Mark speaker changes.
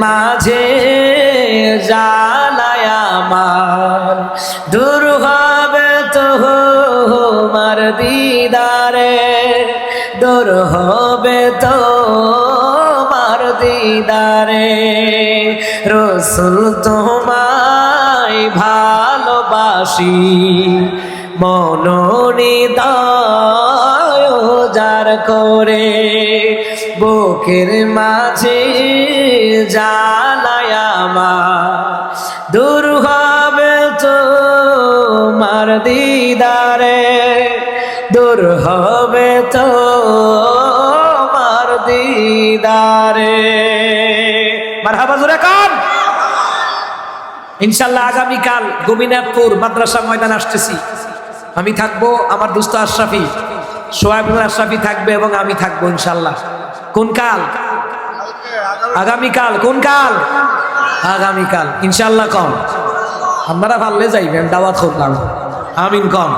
Speaker 1: মাঝে জালায় আমার দূর হবে তোমার দিদারে, দূর হবে তোমার দিদারে। রসুল তোমায় ভালোবাসি মনোনিদয় যার করে, বুকের মাঝে জালায় আমার দূর হবে তোমার দিদারে, দূর হবে তোমার দিদারে। মারহাবা জোরে কান। ইনশাআল্লাহ আগামীকাল গোবিনাথপুর মাদ্রাসা ময়দান আসতেছি। আমি থাকবো, আমার দোস্ত আশরাফি সোহাব আশরাফি থাকবে এবং আমি থাকবো ইনশাআল্লাহ। কোন কাল? আগামীকাল। কোন কাল? আগামীকাল ইনশাআল্লাহ। কম আপনারা পারলে যাইবেন, দাওয়াত করলাম। আমিন কম।